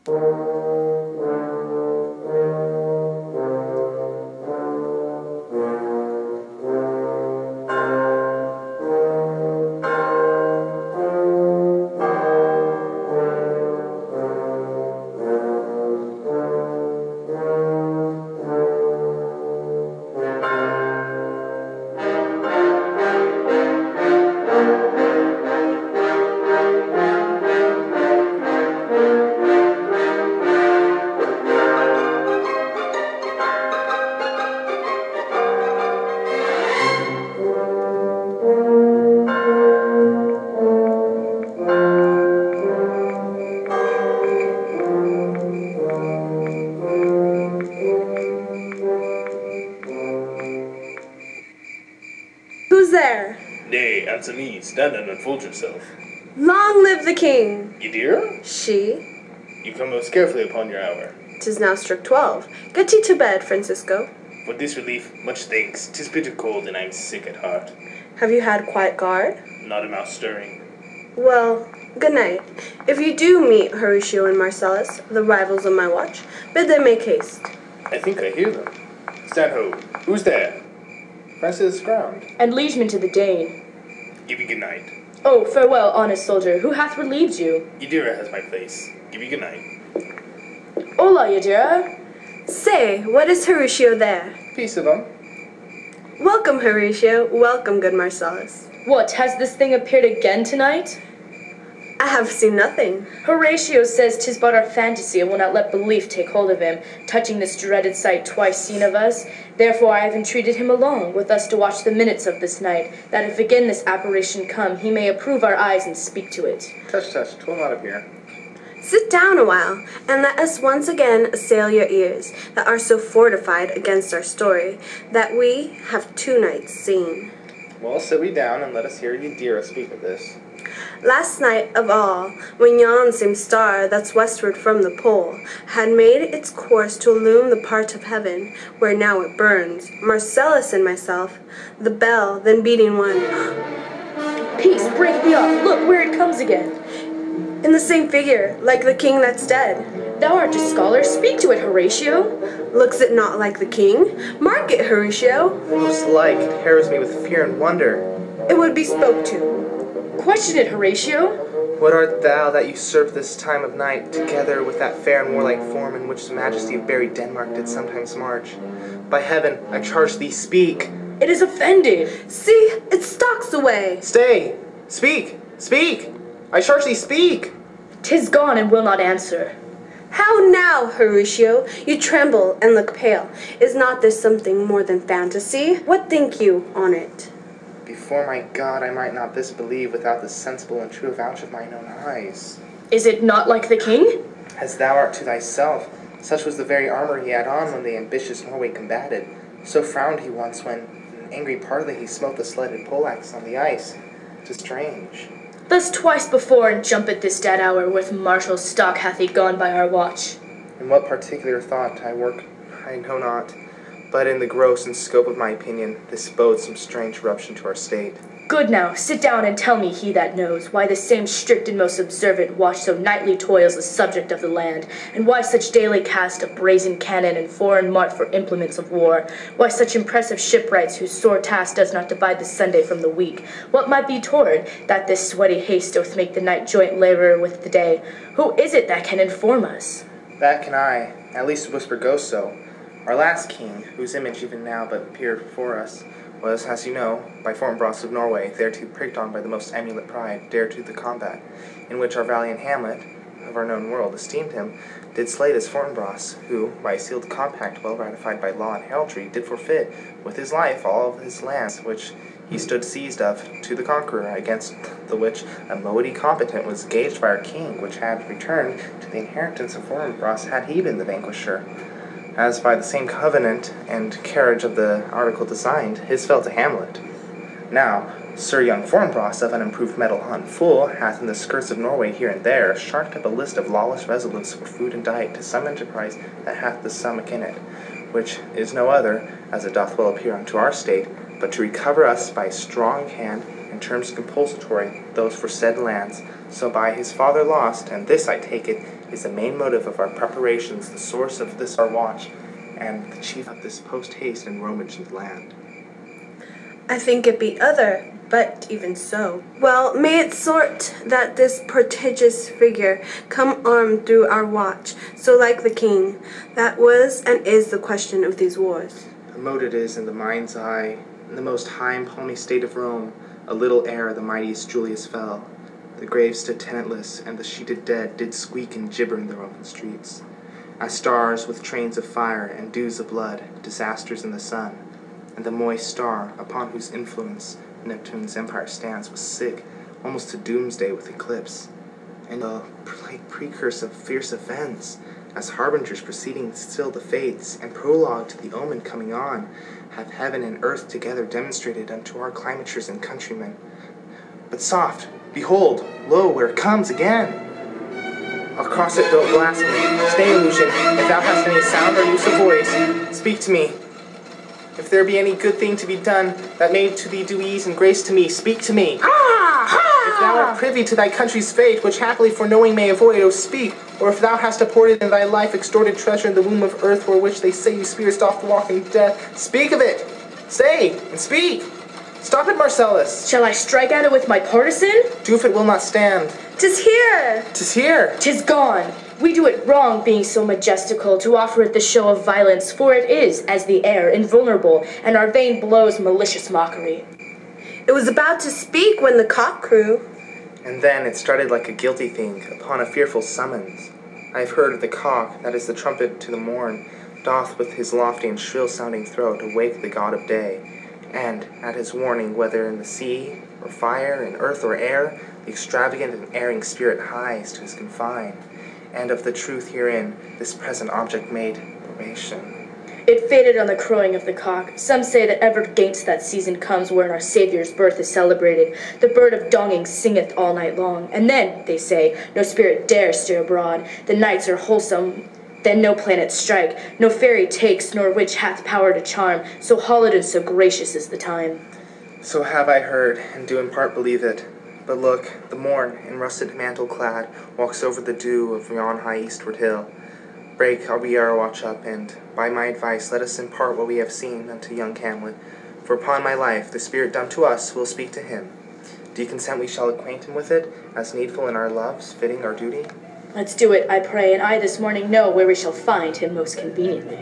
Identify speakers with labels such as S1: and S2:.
S1: Who's there?
S2: Nay, answer me. Stand and unfold yourself.
S1: Long live the king!
S2: Ye dear?
S1: She?
S2: You come most carefully upon your hour.
S1: 'Tis now struck 12. Get ye to bed, Francisco.
S2: For this relief, much thanks. 'Tis bitter cold, and I am sick at heart.
S1: Have you had quiet guard?
S2: Not a mouse stirring.
S1: Well, good night. If you do meet Horatio and Marcellus, the rivals of my watch, bid them make haste.
S2: I think I hear them. Stand ho. Who's there? Francis ground.
S3: And liegeman to the Dane.
S2: Give ye good night.
S3: Oh, farewell, honest soldier. Who hath relieved you?
S2: Yadira has my place. Give ye good night.
S3: Hola, Yadira.
S1: Say, what is Horatio there?
S2: Peace of them.
S1: Welcome, Horatio. Welcome, good Marcellus.
S3: What, has this thing appeared again tonight?
S1: I have seen nothing.
S3: Horatio says 'tis but our fantasy and will not let belief take hold of him, touching this dreaded sight twice seen of us. Therefore I have entreated him along with us to watch the minutes of this night, that if again this apparition come, he may approve our eyes and speak to it.
S2: Tush, tush. 'Twill not appear.
S1: Sit down a while, and let us once again assail your ears, that are so fortified against our story, that we have 2 nights seen.
S2: Well, sit we down, and let us hear Yadira speak of this.
S1: Last night of all, when yon same star that's westward from the pole had made its course to illume the part of heaven where now it burns, Marcellus and myself, the bell then beating one,
S3: Peace, break me off. Look, where it comes again.
S1: in the same figure, like the king that's dead.
S3: Thou art a scholar. Speak to it, Horatio.
S1: Looks it not like the king? Mark it, Horatio.
S4: Most like, it harrows me with fear and wonder.
S1: It would be spoke to.
S3: Question it, Horatio.
S4: What art thou that usurp this time of night, together with that fair and warlike form in which the majesty of buried Denmark did sometimes march? By heaven, I charge thee, speak!
S3: It is offended.
S1: See, it stalks away.
S4: Stay! Speak! Speak! I charge thee, speak!
S3: 'Tis gone and will not answer.
S1: How now, Horatio? You tremble and look pale. Is not this something more than fantasy? What think you on it?
S4: Before my God, I might not this believe without the sensible and true avouch of mine own eyes.
S3: Is it not like the king?
S4: As thou art to thyself, such was the very armor he had on when the ambitious Norway combated. So frowned he once when, in angry parley, he smote the sledded poleaxe on the ice. 'Tis strange.
S3: Thus twice before and jump at this dead hour with martial stock hath he gone by our watch.
S4: In what particular thought I work, I know not, but in the gross and scope of my opinion, this bodes some strange eruption to our state.
S3: Good now, sit down and tell me, he that knows, why this same strict and most observant watch so nightly toils the subject of the land, and why such daily cast of brazen cannon and foreign mart for implements of war, why such impressive shipwrights whose sore task does not divide the Sunday from the week, what might be toward, that this sweaty haste doth make the night joint laborer with the day. Who is it that can inform us?
S4: That can I, at least whisper goes so. Our last king, whose image even now but appeared before us, was, as you know, by Fortinbras of Norway, thereto pricked on by the most emulate pride, dared to the combat, in which our valiant Hamlet, of our known world, esteemed him, did slay this Fortinbras, who, by a sealed compact well ratified by law and heraldry, did forfeit, with his life, all of his lands, which he stood seized of, to the conqueror, against the which a moiety competent was gauged by our king, which had returned to the inheritance of Fortinbras had he been the vanquisher. As by the same covenant and carriage of the article designed, his fell to Hamlet. Now, Sir young Fortinbras of unimproved metal hunt full hath in the skirts of Norway here and there sharked up a list of lawless resolutes for food and diet to some enterprise that hath the stomach in it, which is no other, as it doth well appear unto our state, but to recover us by a strong hand and terms compulsatory those for said lands, so by his father lost, and this I take it, is the main motive of our preparations, the source of this our watch, and the chief of this post-haste and roamage in the land.
S1: I think it be other, but even so. Well, may it sort that this prodigious figure come armed through our watch, so like the king, that was and is the question of these wars.
S4: Remote it is in the mind's eye, in the most high and palmy state of Rome, a little ere the mightiest Julius fell. The grave stood tenantless, and the sheeted dead did squeak and gibber in the Roman streets. As stars with trains of fire and dews of blood, disasters in the sun, and the moist star, upon whose influence Neptune's empire stands, was sick, almost to doomsday with eclipse, and a like precursor of fierce events, as harbingers preceding still the fates, and prologue to the omen coming on, have heaven and earth together demonstrated unto our climatures and countrymen. But soft, behold, lo, where it comes again! Across it don't blast me. Stay, illusion, if thou hast any sound or use of voice, speak to me. If there be any good thing to be done, that may to thee do ease and grace to me, speak to me. If thou art privy to thy country's fate, which happily for knowing may avoid, O speak. Or if thou hast apported in thy life extorted treasure in the womb of earth, for which they say you spearest off the walking death, speak of it! Say, and speak! Stop it, Marcellus!
S3: Shall I strike at it with my partisan?
S4: Do if it will not stand.
S1: 'Tis here!
S4: 'Tis here!
S3: 'Tis gone. We do it wrong, being so majestical, to offer it the show of violence, for it is, as the air, invulnerable, and our vain blows malicious mockery.
S1: It was about to speak when the cock crew.
S4: And then it started like a guilty thing, upon a fearful summons. I have heard the cock, that is the trumpet to the morn, doth with his lofty and shrill-sounding throat awake the god of day, and, at his warning, whether in the sea, or fire, in earth or air, the extravagant and erring spirit hies to his confine, and of the truth herein, this present object made probation.
S3: It faded on the crowing of the cock. Some say that ever gainst that season comes wherein our Saviour's birth is celebrated. The bird of donging singeth all night long. And then, they say, no spirit dares stir abroad. The nights are wholesome, then no planets strike. No fairy takes, nor witch hath power to charm. So hallowed and so gracious is the time.
S4: So have I heard, and do in part believe it. But look, the morn, in russet mantle clad, walks over the dew of yon high eastward hill. Break we our watch up, and, by my advice, let us impart what we have seen unto young Hamlet. For upon my life, the spirit dumb to us will speak to him. Do you consent we shall acquaint him with it, as needful in our loves, fitting our duty?
S3: Let's do it, I pray, and I this morning know where we shall find him most conveniently.